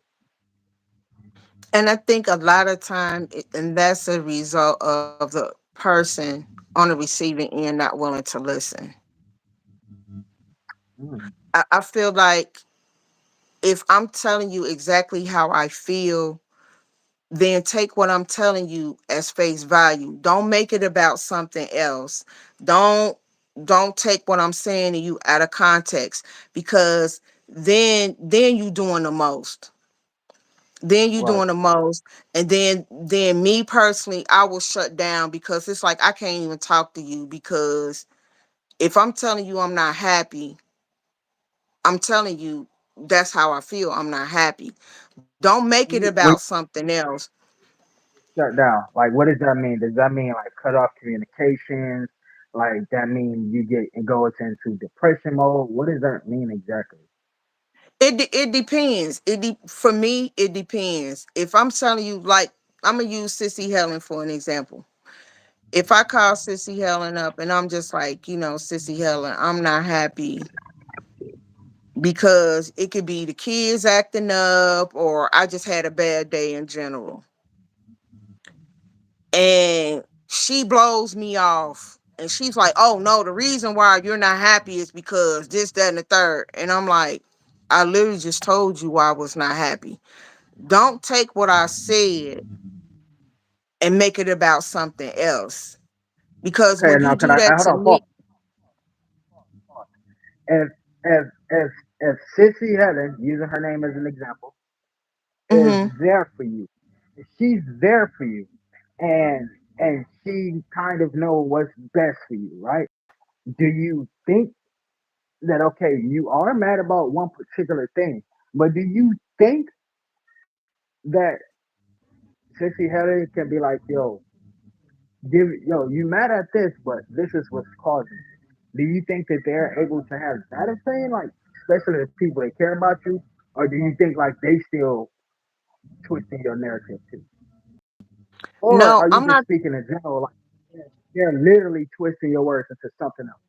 And I think a lot of time, and that's a result of the person on the receiving end not willing to listen. Mm. I feel like if I'm telling you exactly how I feel, then take what I'm telling you as face value. Don't make it about something else. Don't don't take what I'm saying to you out of context, because then you doing the most. Then you Right. doing the most. And then me personally, I will shut down, because it's like I can't even talk to you, because if I'm telling you I'm not happy, I'm telling you that's how I feel. I'm not happy. Don't make it about When something else. you shut down, like what does that mean? Does that mean like cut off communications? Like that mean you get and go into depression mode? What does that mean exactly? It depends. For me, it depends. If I'm telling you, like, I'm gonna use Sissy Helen for an example. If I call Sissy Helen up and I'm just like, Sissy Helen, I'm not happy, because it could be the kids acting up, or I just had a bad day in general. And she blows me off. And she's like, oh no, the reason why you're not happy is because this, that, and the third. And I'm like, I literally just told you why I was not happy. Don't take what I said and make it about something else. Because Okay, when you now can do I that hold to on? Pause, me, pause. If if if if Sissy Helen, using her name as an example, is hmm there for you, if she's there for you, and she kind of know what's best for you, right? Do you think that okay, you are mad about one particular thing, but do you think that Sissy Helen can be like, you mad at this, but this is what's causing it. Do you think that they're able to have that opinion, like especially the people that care about you, or do you think like they still twisting your narrative too, or no, are you I'm just not. speaking in general, like they're literally twisting your words into something else?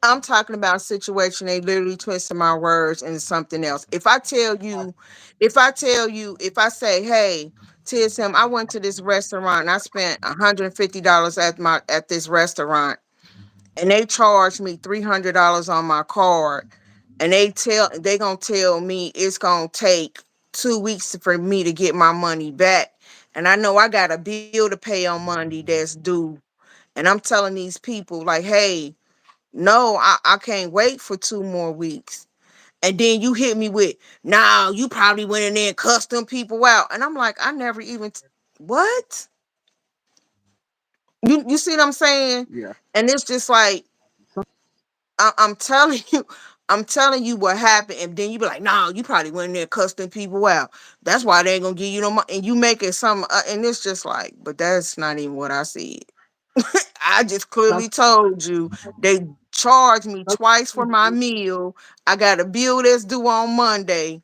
I'm talking about a situation they literally twisted my words into something else. If I say, hey, TSM, I went to this restaurant and I spent $150 at this restaurant, and they charged me $300 on my card, and they gonna tell me it's gonna take 2 weeks for me to get my money back, and I know I got a bill to pay on Monday that's due, and I'm telling these people like, hey, no, I can't wait for 2 more weeks. And then you hit me with, nah, you probably went in there and cussed them people out. And I'm like, I never even. what? You see what I'm saying? Yeah. And it's just like I'm telling you, I'm telling you what happened, and then you be like, "Nah, you probably went in there cussing people out. That's why they ain't gonna give you no money." And you make it some, and it's just like, but that's not even what I said. I just Some, clearly told you they charged me some twice for my people, meal. I got a bill that's due on Monday,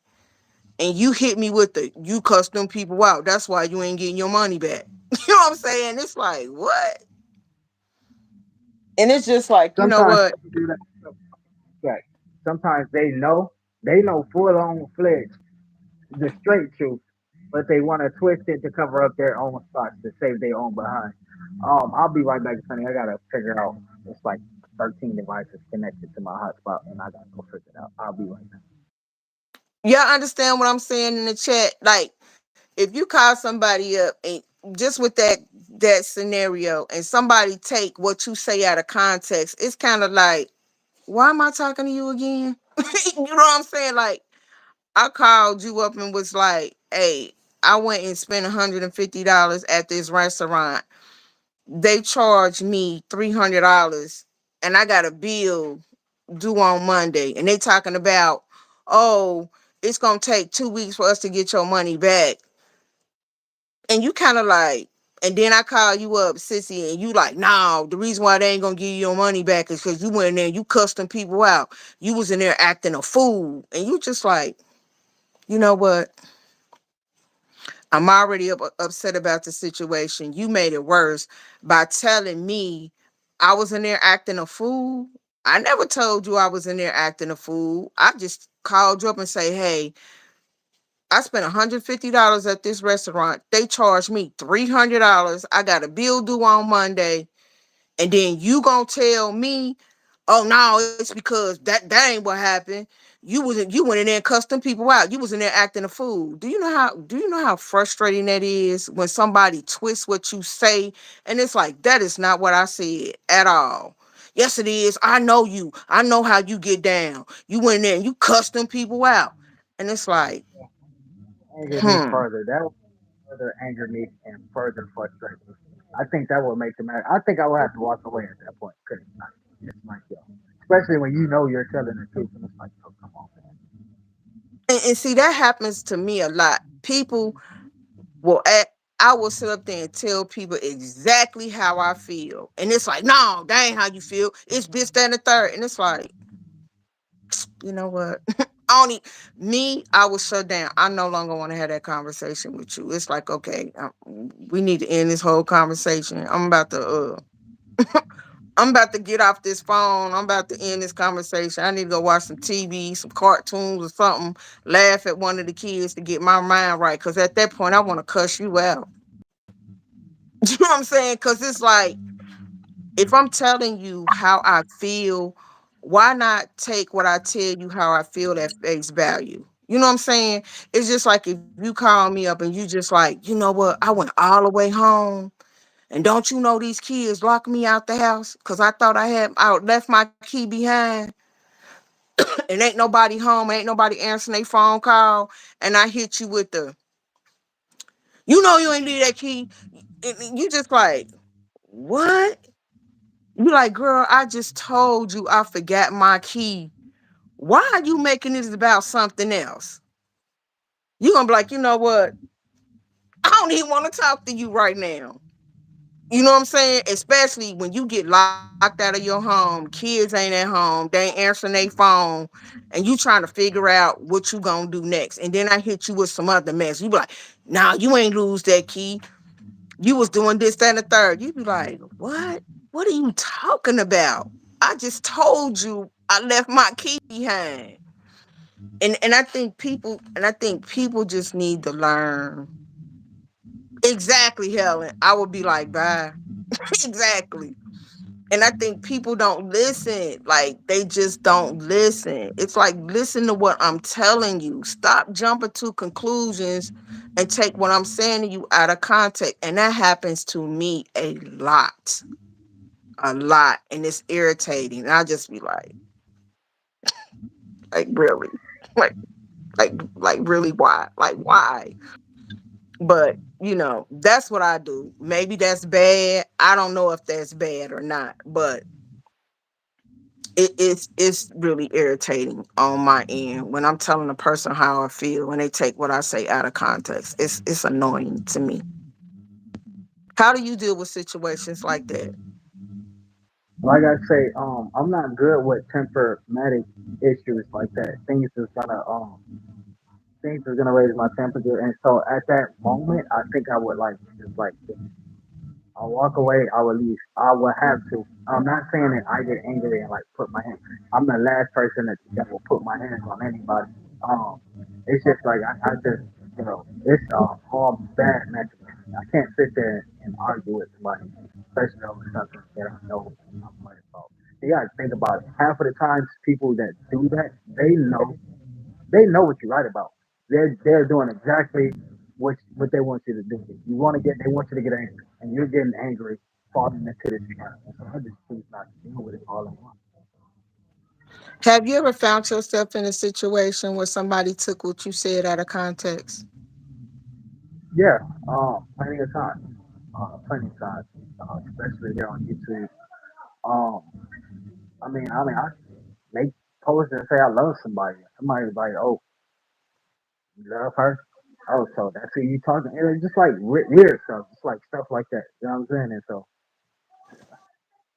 and you hit me with the you cussed them people out. That's why you ain't getting your money back. You know what I'm saying? It's like what? And it's just like, you know sometimes what? people do that. Right. Sometimes they know full on fledged the straight truth, but they want to twist it to cover up their own spots to save their own behind. I'll be right back, Sonny. I gotta figure out. It's like 13 devices connected to my hotspot, and I gotta go figure it out. I'll be right back. Y'all understand what I'm saying in the chat? Like, if you call somebody up and just with that scenario, and somebody take what you say out of context, it's kind of like, why am I talking to you again? You know what I'm saying? Like, I called you up and was like, hey, I went and spent $150 at this restaurant. They charged me $300, and I got a bill due on Monday, and they talking about, oh, it's gonna take 2 weeks for us to get your money back. And you kind of like, and then I call you up, sissy, and you like, nah, the reason why they ain't gonna give you your money back is because you went in there, you cussed them people out. You was in there acting a fool. And you just like, you know what? I'm already upset about the situation. You made it worse by telling me I was in there acting a fool. I never told you I was in there acting a fool. I just called you up and say, hey, I spent $150 at this restaurant. They charged me $300. I got a bill due on Monday. And then you gonna tell me, oh no, it's because that ain't what happened. You went in there and cussed them people out. You was in there acting a fool. Do you know how frustrating that is when somebody twists what you say, and it's like that is not what I said at all. Yes, it is. I know you. I know how you get down. You went in there and you cussed them people out. And it's like, Angered me hmm. further. That would further anger me and further frustrate me. I think that would make them mad. I think I would have to walk away at that point because it's like, yo, especially when you know you're telling the truth, and it's like, yo, come on, man. And see, that happens to me a lot. People will act, I will sit up there and tell people exactly how I feel. And it's like, no, that ain't how you feel. It's this, that, and the third. And it's like, you know what? Only me, I will shut down. I no longer want to have that conversation with you. It's like, okay, we need to end this whole conversation. I'm about to get off this phone. I'm about to end this conversation. I need to go watch some TV, some cartoons or something, laugh at one of the kids to get my mind right. Cause at that point, I want to cuss you out. You know what I'm saying? Cause it's like, if I'm telling you how I feel, why not take what I tell you how I feel at face value? You know what I'm saying? It's just like if you call me up and you just like, you know what? I went all the way home. And don't you know these kids locked me out the house because I left my key behind and ain't nobody home, ain't nobody answering their phone call, and I hit you with the, you know, you ain't leave that key. And you just like, what? You like, girl, I just told you I forgot my key. Why are you making this about something else? You gonna be like, you know what? I don't even want to talk to you right now. You know what I'm saying? Especially when you get locked out of your home, kids ain't at home, they ain't answering their phone, and you trying to figure out what you gonna do next. And then I hit you with some other mess. You be like, nah, you ain't lose that key. You was doing this, that, and the third. You be like, what? What are you talking about? I just told you I left my key behind. And I think people just need to learn. Exactly, Helen. I would be like, bye. Exactly. And I think people don't listen. Like they just don't listen. It's like listen to what I'm telling you. Stop jumping to conclusions and take what I'm saying to you out of context. And that happens to me a lot. A lot. And it's irritating. And I just be like really? Like like really why? Like why? But that's what I do. Maybe that's bad. I don't know if that's bad or not, but it's really irritating on my end when I'm telling a person how I feel when they take what I say out of context. It's annoying to me. How do you deal with situations like that? Like I say, I'm not good with temperamental issues like that. Things is gonna raise my temperature, and so at that moment, I think I would like just like I'll walk away. I will leave. I will have to. I'm not saying that I get angry and like put my hand. I'm the last person that will put my hands on anybody. Um, it's just like I just it's all bad messages. I can't sit there and argue with somebody, especially over something that I know I'm right about. You gotta think about it. Half of the times, people that do that, they know what you're right about. They're doing exactly what they want you to do. They want you to get angry, and you're getting angry, falling into this trap. And so I just choose not to deal with it all at once. Have you ever found yourself in a situation where somebody took what you said out of context? Yeah, plenty of times, plenty of times, especially here on YouTube. Um, I make posts and say I love somebody. Somebody's like, "Oh, you love her." Oh, so that's who you talking? And it's just like weird stuff, just like stuff like that. You know what I'm saying? And so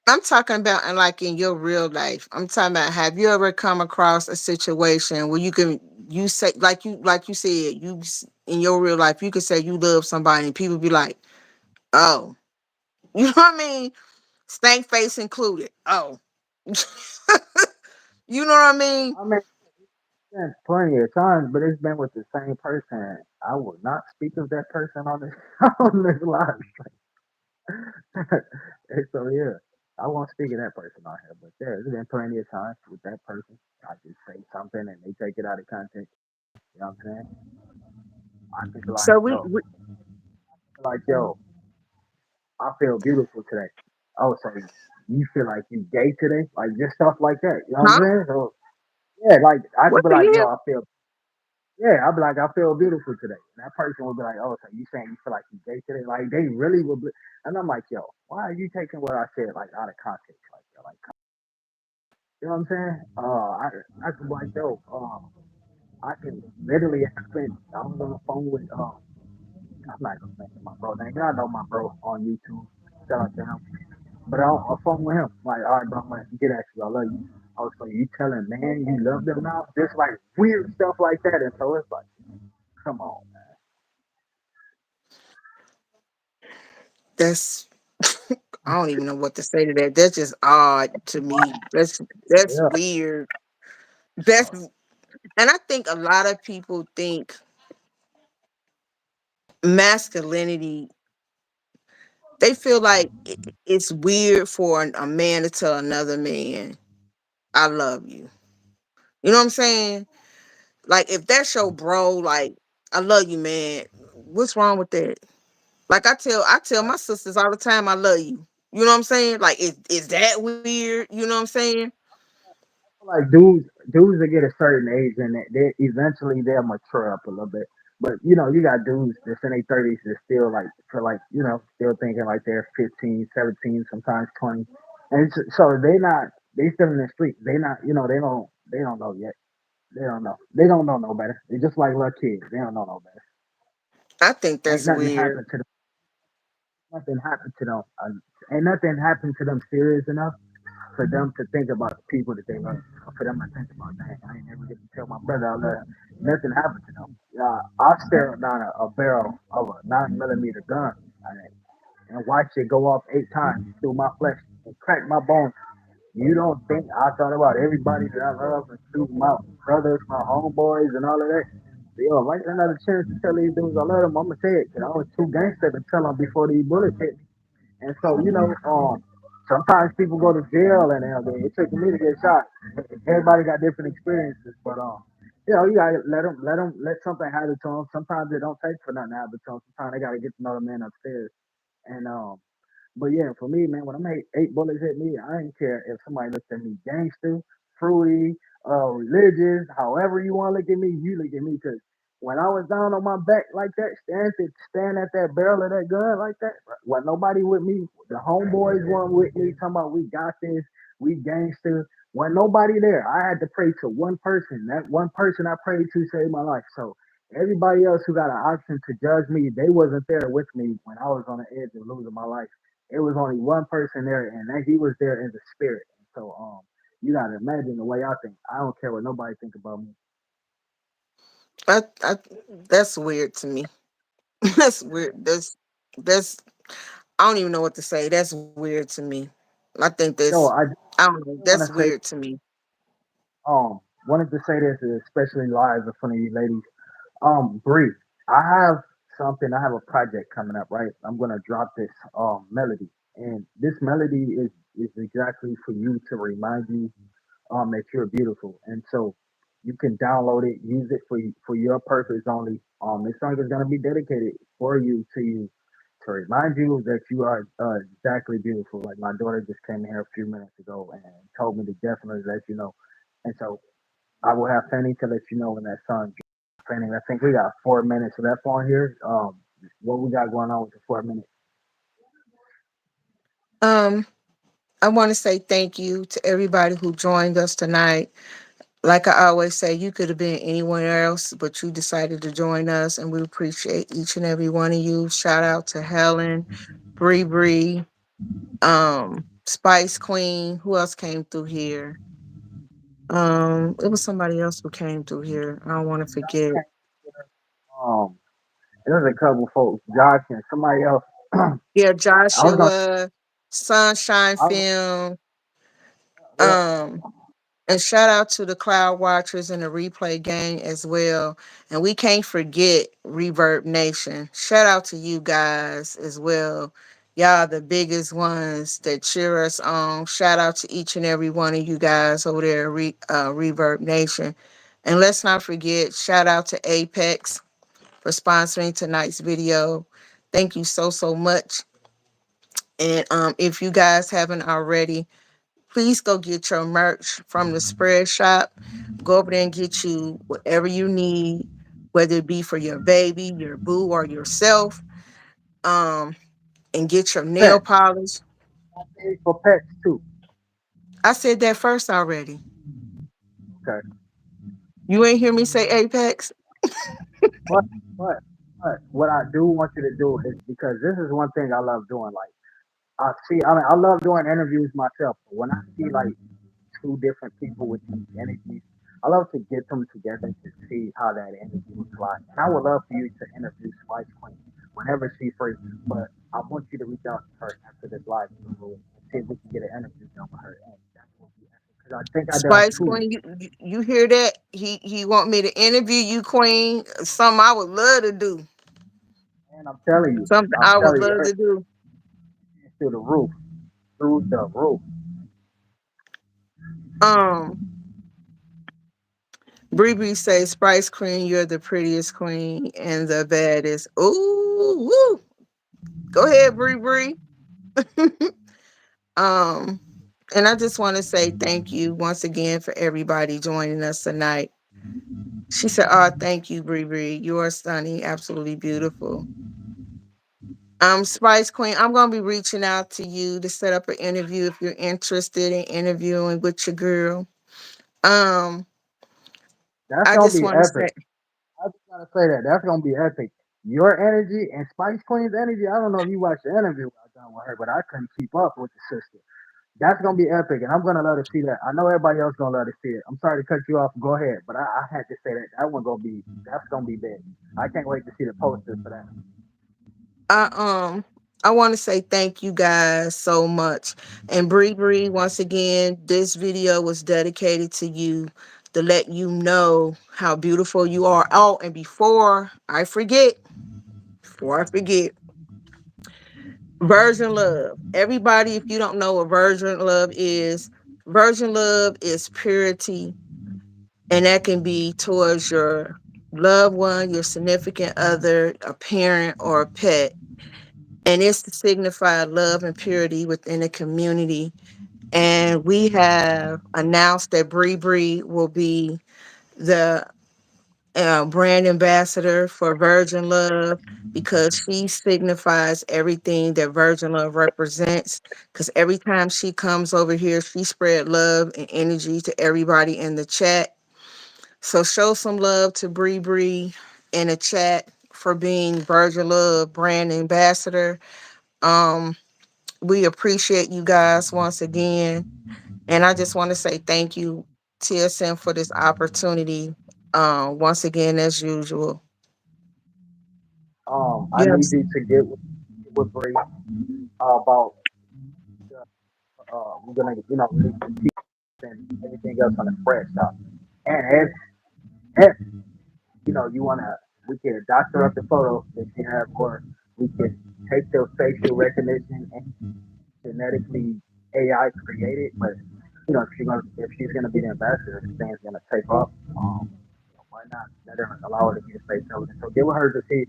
I'm talking about in your real life. I'm talking about, have you ever come across a situation where you say, like you said, in your real life you could say you love somebody and people be like, oh, you know what I mean? Stank face included. Oh. You know what I mean? I mean. Been plenty of times, but it's been with the same person. I will not speak of that person on this on this live. And so yeah, I won't speak of that person on here. But yeah, there's been plenty of times with that person. I just say something and they take it out of context. You know what I'm saying? I just be like, So yo, I feel beautiful today. Oh, so you feel like you gay today? Like just stuff like that. You know what I'm huh? saying? So yeah, like I could What be the like, yo, hell? I feel. Yeah, I'll be like, I feel beautiful today. And that person will be like, oh, so you saying you feel like you gay today? Like they really will be. And I'm like, yo, why are you taking what I said like out of context? Like, yo, like, you know what I'm saying? I could be like, yo, I can literally happen. I was on the phone with, I'm not gonna mention my bro name. Y'all know my bro on YouTube. Shout out to him. But I was phone with him. Like, all right, bro, I'm gonna get at you. I love you. Oh, so you telling man you love them now? Just like weird stuff like that. And so it's like, come on. That's I don't even know what to say to that. That's just odd to me. That's Yeah. weird. That's and I think a lot of people think masculinity, they feel like it's weird for a man to tell another man, I love you. You know what I'm saying? Like if that's your bro, like, I love you, man. What's wrong with that? Like I tell my sisters all the time, I love you. You know what I'm saying? Like is that weird? You know what I'm saying? Like dudes that get a certain age and they eventually they'll mature up a little bit. But you got dudes that's in their 30s that still like for like still thinking like they're 15, 17, sometimes 20, and so they still in the street. They not they don't know yet. They don't know no better. They just like little kids. They don't know no better. I think Ain't that's nothing weird. happened to them. Nothing happened to them. Ain't nothing happened to them serious enough for them to think about the people that they love. For them to think about, dang, I ain't never get to tell my brother I love him. Nothing happened to them. I stare down a barrel of a 9 millimeter gun and watch it go off 8 times through my flesh and crack my bones. You don't think I thought about everybody that I love and through my brothers, my homeboys, and all of that? Yo, if I get another chance to tell these dudes I love them, I'm gonna say it. Cause I was too gangster to tell them before these bullets hit. And so, sometimes people go to jail and it took me to get shot. Everybody got different experiences, but you gotta let something happen to them. Sometimes it don't take for nothing to happen to them. Sometimes they gotta get to know the man upstairs. And but yeah, for me, man, when I'm eight bullets hit me, I ain't care if somebody looks at me gangster, fruity, religious, however you want to look at me, you look at me, cause when I was down on my back like that, staring at that barrel of that gun like that, wasn't nobody with me. The homeboys weren't with me. Talking about we got this, we gangster. Wasn't nobody there. I had to pray to one person. That one person I prayed to saved my life. So everybody else who got an option to judge me, they wasn't there with me when I was on the edge of losing my life. It was only one person there, and that he was there in the spirit. So you gotta imagine the way I think. I don't care what nobody think about me. I that's weird to me. That's weird. That's I don't even know what to say. That's weird to me. I think that's Yo, I I don't know. That's want to say weird to me. wanted to say this, especially live in front of you ladies. Bree, I have I have a project coming up, right? I'm gonna drop this melody, and this melody is exactly for you to remind you that you're beautiful, and so you can download it, use it for your purpose only. This song is gonna be dedicated for you to remind you that you are exactly beautiful. Like my daughter just came in here a few minutes ago and told me to definitely let you know, and so I will have Fanny to let you know when that song drops. Fanny, I think we got 4 minutes left on here. What we got going on with the 4 minutes? Um, I want to say thank you to everybody who joined us tonight. Like I always say, you could have been anywhere else, but you decided to join us, and we appreciate each and every one of you. Shout out to Helen, Bree Bree, Spice Queen. Who else came through here? It was somebody else who came through here. I don't want to forget. Um, there's a couple folks, Josh and somebody else. Yeah, I was gonna, Joshua, Sunshine I was, Film. yeah, Um, And shout out to the Cloud Watchers and the Replay Gang as well. And we can't forget Reverb Nation. Shout out to you guys as well. Y'all the biggest ones that cheer us on. Shout out to each and every one of you guys over there at Reverb Nation. And let's not forget, shout out to Apex for sponsoring tonight's video. Thank you so, so much. And if you guys haven't already, please go get your merch from the spread shop. Go over there and get you whatever you need, whether it be for your baby, your boo, or yourself. Um, and get your nail pet. polish. I paid for pets too. I said that first already. Okay, You ain't hear me say Apex? but but but what I do want you to do is because this is one thing I love doing. Like I mean, I love doing interviews myself. But when I see like two different people with these energies. I love to get them together to see how that energy would fly. And I would love for you to interview Spice Queen whenever she's free. But I want you to reach out to her after this live and see if we can get an interview done with her. And that's what we because I think I done Spice two. Queen, you hear that? He want me to interview you, Queen. Something I would love to do. And Something I'm I would telling you, love her to do. through the roof, through the roof. Um, Bree Bree says, Spice Queen, you're the prettiest queen and the baddest. Ooh, woo. Go ahead, Bree Bree. um, and I just want to say thank you once again for everybody joining us tonight. She said, "Oh, thank you, Bree Bree. You are stunning, absolutely beautiful." Spice Queen, I'm gonna be reaching out to you to set up an interview if you're interested in interviewing with your girl. Um, That's I gonna just be want to say, epic. I just gotta say that. That's gonna be epic. Your energy and Spice Queen's energy. I don't know if you watched the interview I done with her, but I couldn't keep up with the sister. That's gonna be epic, and I'm gonna love to see that. I know everybody else gonna love to see it. I'm sorry to cut you off. Go ahead, but I had to say that that's gonna be big. I can't wait to see the posters for that. I I want to say thank you guys so much. And Bree Bree, once again, this video was dedicated to you to let you know how beautiful you are. Oh, and before I forget, Virgin Love. Everybody, if you don't know what Virgin Love is purity, and that can be towards your loved one, your significant other, a parent, or a pet. And it's to signify love and purity within the community. And we have announced that Bree Bree will be the brand ambassador for Virgin Love because she signifies everything that Virgin Love represents. Because every time she comes over here, she spread love and energy to everybody in the chat. So show some love to Bree Bree in the chat for being Virgin Love brand ambassador. Um, we appreciate you guys once again. And I just want to say thank you, TSM, for this opportunity. Once again, as usual. I need Yes. you to get with Bree about we're gonna release the teeth and everything else on the fresh stuff. And if you wanna, we can doctor up the photo that you have, or we can take the facial recognition and genetically AI created. But if she's gonna be the ambassador, the thing's gonna take off. Why not let her allow her to be the face of it? So get with her to see,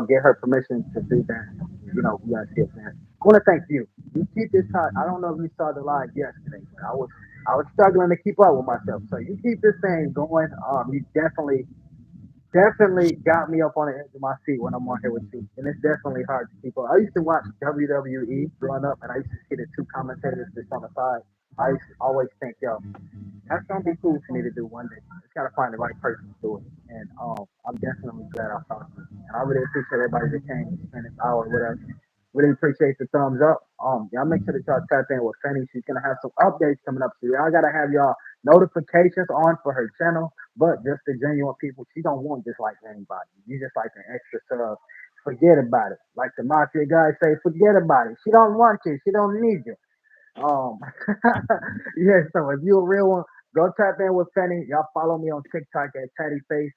get her permission to do that. We gotta see it then. I want to thank you. You keep this hot. I don't know if you saw the live yesterday, but I was struggling to keep up with myself. So you keep this thing going. You definitely got me up on the edge of my seat when I'm on here with you. And it's definitely hard to keep up. I used to watch WWE growing up, and I used to see the two commentators just on the side. I used to always think, yo, that's gonna be cool for me to do one day. Just gotta find the right person to do it. And I'm definitely glad I found you. And I really appreciate everybody that came and spent this hour with us. Really appreciate the thumbs up. Y'all make sure that y'all tap in with Fanny. She's gonna have some updates coming up. So y'all gotta have y'all notifications on for her channel. But just the genuine people, she don't want just like anybody. You just like an extra sub. Forget about it. Like the mafia guys say, forget about it. She don't want you. She don't need you. Um, yeah. So if you a real one, go tap in with Fanny. Y'all follow me on TikTok at Tatty Face.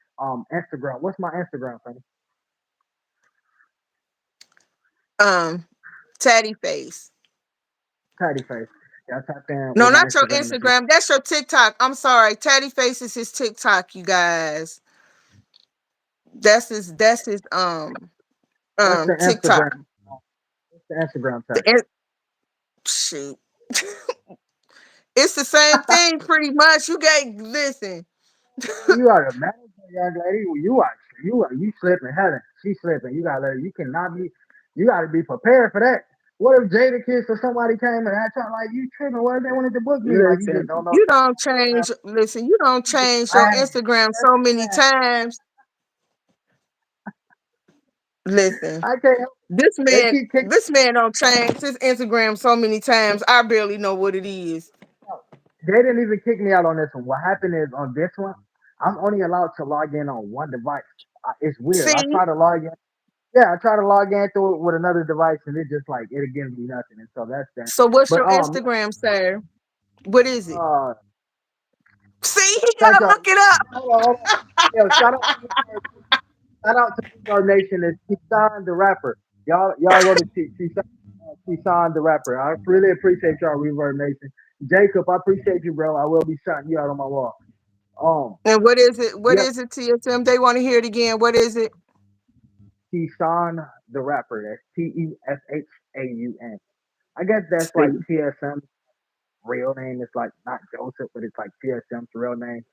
Instagram. What's my Instagram, Fanny? Um, Tatty Face. Tatty Face. Y'all tap in No, with my not your Instagram if you. Instagram. That's your TikTok. I'm sorry. Tatty Face is his TikTok, you guys. What's the TikTok. Instagram? What's the Instagram The tag? shoot. It's the same thing pretty much. You got listen. You are a manager, young lady. You slipping, Helen. She slipping. You gotta. You cannot be. You gotta be prepared for that. What if Jada Kiss or somebody came and asked her like you tripping? What if they wanted to book me? Like you just Listen, don't know. you don't change. Listen, you don't You just change your flag. Instagram That's so many flag. times. Listen, I can't help. this They man, keep kicking this man don't change his Instagram so many times. I barely know what it is. me out. They didn't even kick me out on this one. What happened is on this one, I'm only allowed to log in on one device. It's weird. I See, try to log in. Yeah, I try to log in through it with another device, and it just like it gives me nothing. And so that's that. so what's But your Instagram, sir? What is it? uh, See, he thank gotta y'all. look it up. Hold on. Yo, shout out to Reverb Nation. It's Keyshawn the rapper. Y'all go to Keyshawn the rapper. I really appreciate y'all, Reverb Nation. Jacob, I appreciate you, bro. I will be shouting you out on my wall. Um, And what is it? What yep, is it, TSM? They want to hear it again. What is it? Keyshawn the rapper. That's TESHAUN. I guess that's like See. TSM's real name. It's like not Joseph, but it's like TSM's real name.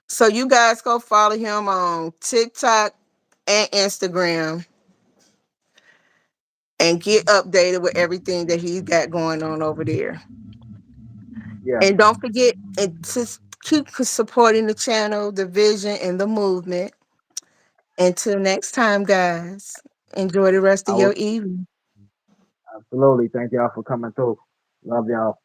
So you guys go follow him on TikTok and Instagram and get updated with everything that he's got going on over there. Yeah, And don't forget and to keep supporting the channel, the vision, and the movement. Until next time, guys, enjoy the rest I of will your evening. absolutely thank y'all for coming through. Love y'all.